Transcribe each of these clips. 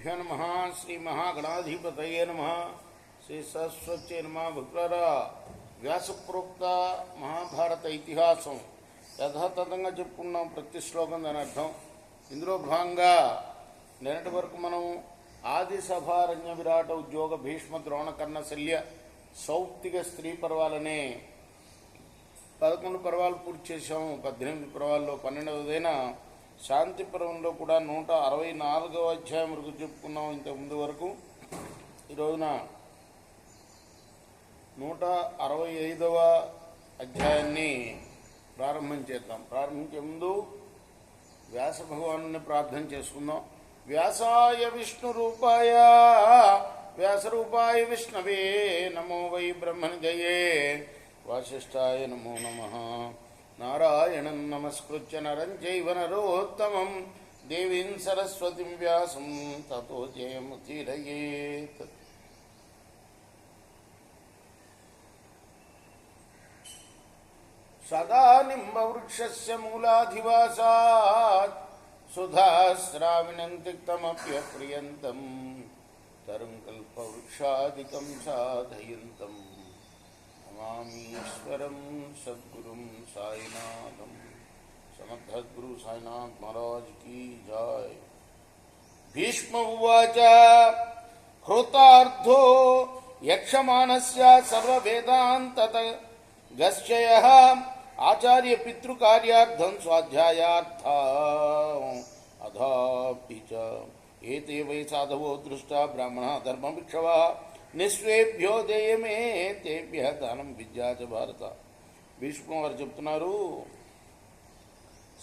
శ్రీగురుభ్యో నమః. శ్రీ మహాగణాధిపతయే నమః. శ్రీ సరస్వత్యై నమః. భక్తులారా, వ్యాసప్రోక్త మహాభారత ఇతిహాసం యథాతథంగా చెప్పుకున్నాం. ప్రతి శ్లోకం దాని అర్థం. ఇందులో భాగంగా నిన్నటి వరకు మనం ఆది సభారణ్య విరాట ఉద్యోగ భీష్మ ద్రోణ కర్ణ శల్య సౌప్తిక స్త్రీ పర్వాలనే 11 పర్వాలు పూర్తి చేశాము. 18 పర్వాల్లో 12వదైన శాంతి పర్వంలో కూడా 164వ అధ్యాయం వరకు చెప్పుకున్నాం. ఇంతకుముందు వరకు ఈ రోజున 165వ అధ్యాయాన్ని ప్రారంభం చేద్దాం. ప్రారంభించే ముందు వ్యాస భగవాను ప్రార్థన చేసుకుందాం. వ్యాసాయ విష్ణు రూపాయ వ్యాసరూపాయ విష్ణవే నమో వై బ్రహ్మనిధయే వాసిష్ఠాయ నమో నమః. నారాయణం నమస్కృత్య నరం చైవ నరోత్తమం దేవీం సరస్వతిం వ్యాసం తతో జయముదీరయేత్. సదా నింబవృక్షస్య మూలాధివాసాత్ సుధాస్రావిణం తిక్తమప్యప్రియంతం తరుం కల్పవృక్షాదికం సాధయంతం నమామీశ్వరం సద్గురుం సాయినాథం. సమర్థద్గురు సాయినాథ్ మహారాజ్ కీ జై. భీష్మ ఉవాచ హృతార్థో యక్షమానస్య సర్వవేదాంతత గశ్చయః ఆచార్య పితృకార్యార్థం స్వాధ్యాయార్థం అధాపి చ ఏతే వై సాధవో దృష్టా బ్రాహ్మణ ధర్మభిక్షవా నిస్వేభ్యో దేయమే తేభ్య దానం విద్యాచ భారత. భీష్మ వారు చెప్తున్నారు,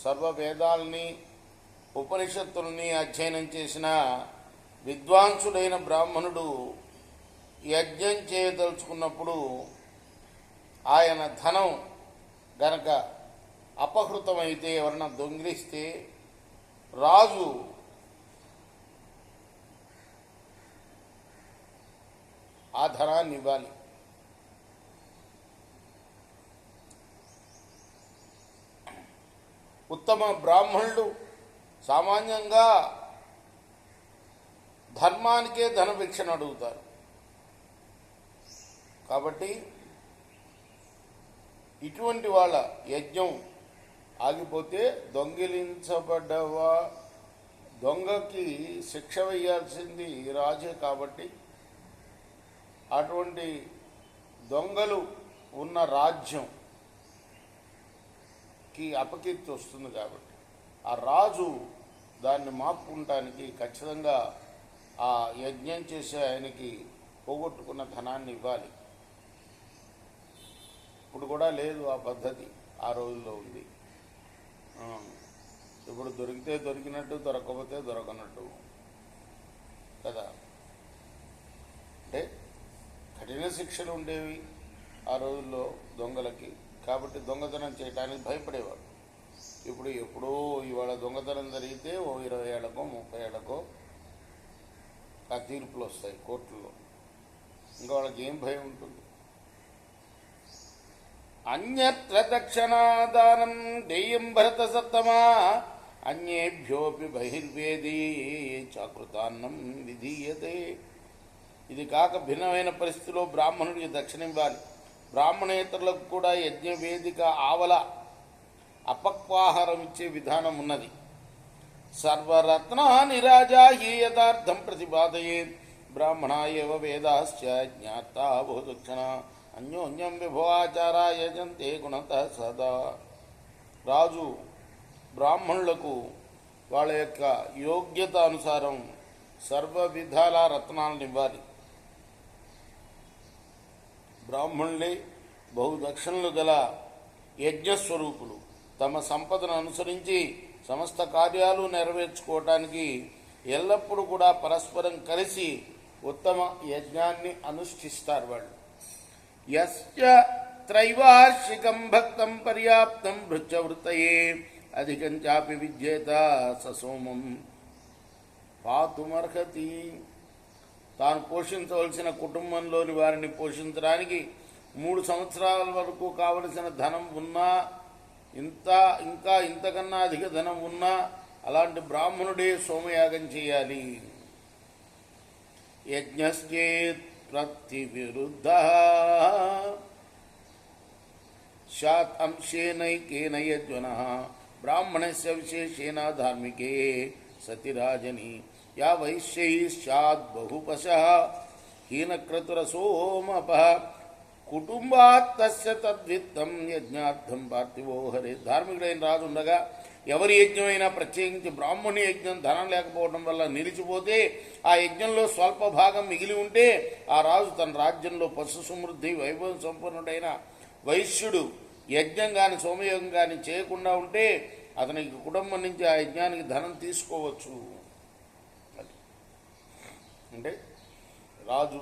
సర్వ వేదాలని ఉపనిషత్తుల్ని అధ్యయనం చేసిన విద్వాంసుడైన బ్రాహ్మణుడు యజ్ఞం చేయదలుచుకున్నప్పుడు ఆయన ధనం గనక అపహృతమైతే, ఎవరన్నా దొంగిలిస్తే రాజు ఆ ధనాన్ని ఇవ్వాలి. ఉత్తమ బ్రాహ్మణులు సామాన్యంగా ధర్మానికే ధనభిక్షను అడుగుతారు. కాబట్టి ఇటువంటి వాళ్ళ యజ్ఞం ఆగిపోతే దొంగిలించబడ్డవా దొంగకి శిక్ష వేయాల్సింది రాజే. కాబట్టి అటువంటి దొంగలు ఉన్న రాజ్యంకి అపకీర్తి వస్తుంది. కాబట్టి ఆ రాజు దాన్ని మాపుకుంటానికి ఖచ్చితంగా ఆ యజ్ఞం చేసే ఆయనకి పోగొట్టుకున్న ధనాన్ని ఇవ్వాలి. ఇప్పుడు కూడా లేదు ఆ పద్ధతి, ఆ రోజుల్లో ఉంది. ఇప్పుడు దొరికితే దొరికినట్టు, దొరకకపోతే దొరకనట్టు కదా. అంటే కఠిన శిక్షలు ఉండేవి ఆ రోజుల్లో దొంగలకి. కాబట్టి దొంగతనం చేయడానికి భయపడేవాడు. ఇప్పుడు ఎప్పుడో ఇవాళ దొంగతనం జరిగితే ఓ 20 ఏళ్లకో 30 ఏళ్లకో ఆ తీర్పులు వస్తాయి కోర్టుల్లో. ఇంకా వాళ్ళకి ఏం భయం ఉంటుంది? అన్యత్ర దక్షిణాదానం దేయం భరత సత్తమా అన్యేభ్యోపి బహిర్వేదీ చాకృతాన్నం విధీయతే. ఇది కాక భిన్నమైన పరిస్థితిలో బ్రాహ్మణుడికి దక్షిణ ఇవ్వాలి. బ్రాహ్మణేతరులకు కూడా యజ్ఞవేదిక ఆవల అపక్వాహారం ఇచ్చే విధానం ఉన్నది. సర్వరత్నాని రాజా హి యథార్థం ప్రతిపాదయే బ్రాహ్మణ ఏవ వేదాశ్చ జ్ఞాతా బహుదక్షిణ అన్యోన్యం విభవాచారా యజంతే గుణత సదా. రాజు బ్రాహ్మణులకు వాళ్ళ యొక్క యోగ్యత అనుసారం సర్వ విధాల రత్నాలను ఇవ్వాలి. బ్రాహ్మణులే బహుదక్షిణలు గల యజ్ఞస్వరూపులు. తమ సంపదను అనుసరించి సమస్త కార్యాలు నెరవేర్చుకోవటానికి ఎల్లప్పుడూ కూడా పరస్పరం కలిసి ఉత్తమ యజ్ఞాన్ని అనుష్ఠిస్తారు వాళ్ళు. యస్య త్రైవార్షికం భక్తం పర్యాప్తం భృత్యవృత్తయే అధికం చాపి విద్యేత ససోమం పాతుమర్హతి. తాను పోషించవలసిన కుటుంబంలోని వారిని పోషించడానికి 3 సంవత్సరాల వరకు కావలసిన ధనం ఉన్నా, ఇంకా ఇంతకన్నా అధిక ధనం ఉన్నా అలాంటి బ్రాహ్మణుడే సోమయాగం చేయాలి. యజ్ఞశ్చేత్ ప్రతివిరుద్ధ స్యాత్ అంశేనైకేన యజ్వనః బ్రాహ్మణస్య విశేషేణ ధార్మికే సతి రాజని యా వైశ్యై స్యాద్ బహుపశః హీనక్రతురసోమపః కుటుంబాత్ తస్య తద్విత్తం యజ్ఞార్థం పార్థివో హరే. ధార్మికుడైన రాజు ఉండగా ఎవరి యజ్ఞమైనా, ప్రత్యేకించి బ్రాహ్మణి యజ్ఞం ధనం లేకపోవడం వల్ల నిలిచిపోతే, ఆ యజ్ఞంలో స్వల్ప భాగం మిగిలి ఉంటే ఆ రాజు తన రాజ్యంలో పశు సమృద్ధి వైభవం సంపన్నుడైన వైశ్యుడు యజ్ఞం కానీ సోమయోగం కానీ చేయకుండా ఉంటే అతనికి కుటుంబం నుంచి ఆ యజ్ఞానికి ధనం తీసుకోవచ్చు. అంటే రాజు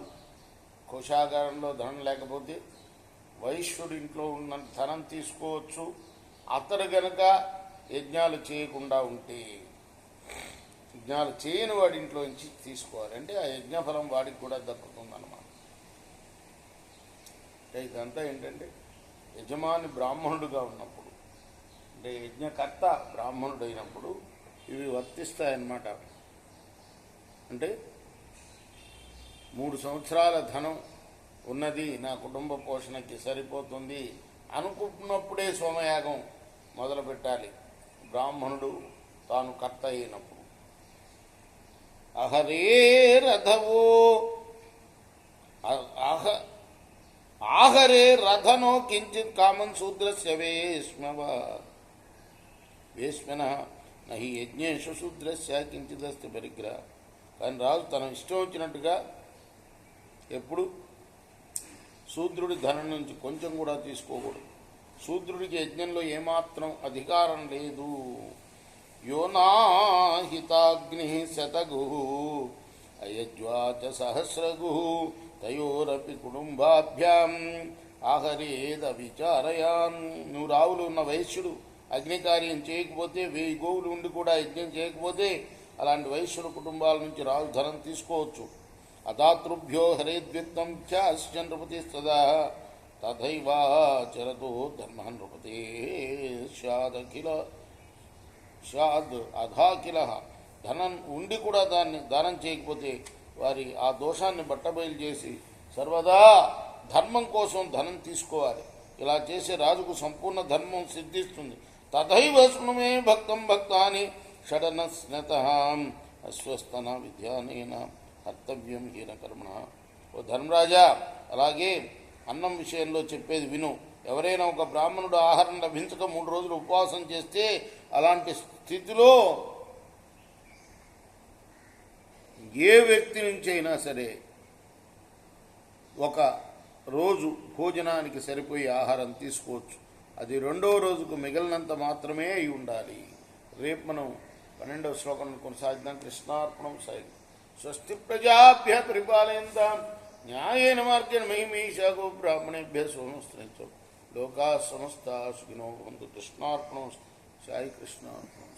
కోశాగారంలో ధనం లేకపోతే వైశ్యుడి ఇంట్లో ఉన్న ధనం తీసుకోవచ్చు. అతడు గనక యజ్ఞాలు చేయకుండా ఉంటే, యజ్ఞాలు చేయని వాడి ఇంట్లో నుంచి తీసుకోవాలి. అంటే ఆ యజ్ఞఫలం వాడికి కూడా దక్కుతుందన్నమాట. ఇదంతా ఏంటంటే యజమాని బ్రాహ్మణుడుగా ఉన్నప్పుడు, అంటే యజ్ఞకర్త బ్రాహ్మణుడైనప్పుడు ఇవి వర్తిస్తాయన్నమాట. అంటే 3 సంవత్సరాల ధనం ఉన్నది, నా కుటుంబ పోషణకి సరిపోతుంది అనుకుంటున్నప్పుడే సోమయాగం మొదలు పెట్టాలి బ్రాహ్మణుడు తాను కర్త అయినప్పుడు. అహరే రథవో ఆహరే రథనో కించిత్ కామన్ శూద్రస్య వేష్మన నహి యజ్ఞేషు శూద్రస్య కించిదస్తి పరిగ్రహ. కానీ రాజు తన ఇష్టం వచ్చినట్టుగా ఎప్పుడు శూద్రుడి ధనం నుంచి కొంచెం కూడా తీసుకోకూడదు. శూద్రుడికి యజ్ఞంలో ఏమాత్రం అధికారం లేదు. యోనాహితాగ్ని శతగు అయజ్వాచ సహస్రగు తయోరపి కుటుంబాభ్యాం ఆహరేద విచారయాన్. నువ్వు రావులు ఉన్న వైశ్యుడు అగ్నికార్యం చేయకపోతే, 1000 గోవులు ఉండి కూడా యజ్ఞం చేయకపోతే అలాంటి వైశ్యుల కుటుంబాల నుంచి రాజు ధనం తీసుకోవచ్చు. అదాతృభ్యో హరేద్విత్తం ఖ్యాశ్చ నృపతి సదా తథైవాచరతో ధర్మ నృపతే షాద్ అధాకిల. ధనం ఉండి కూడా దాన్ని దానం చేయకపోతే వారి ఆ దోషాన్ని బట్టబయలు చేసి సర్వదా ధర్మం కోసం ధనం తీసుకోవాలి. ఇలా చేసే రాజుకు సంపూర్ణ ధర్మం సిద్ధిస్తుంది. తథైవ శృణుమే భక్తం భక్తాని షడనస్నత అస్వస్తన విద్యానేన కర్తవ్యం హీన కర్మణ. ఓ ధర్మరాజా, అలాగే అన్నం విషయంలో చెప్పేది విను. ఎవరైనా ఒక బ్రాహ్మణుడు ఆహారం లభించక 3 రోజులు ఉపవాసం చేస్తే అలాంటి స్థితిలో ఏ వ్యక్తి నుంచి అయినా సరే ఒక రోజు భోజనానికి సరిపోయే ఆహారం తీసుకోవచ్చు. అది 2వ రోజుకు మిగిలినంత మాత్రమే అయి ఉండాలి. రేపు మనం 12వ శ్లోకం కొనసాగిద్దాం. కృష్ణార్పణం సాయి. స్వస్తి ప్రజాభ్య పరిపాలయంతాం న్యాయేన మార్గేణ మహిమీషాగో బ్రాహ్మణేభ్య సోమస్త్రించం లోకా సమస్త సుఖినో భవంతు. కృష్ణార్పణం సాయి. కృష్ణార్పణం.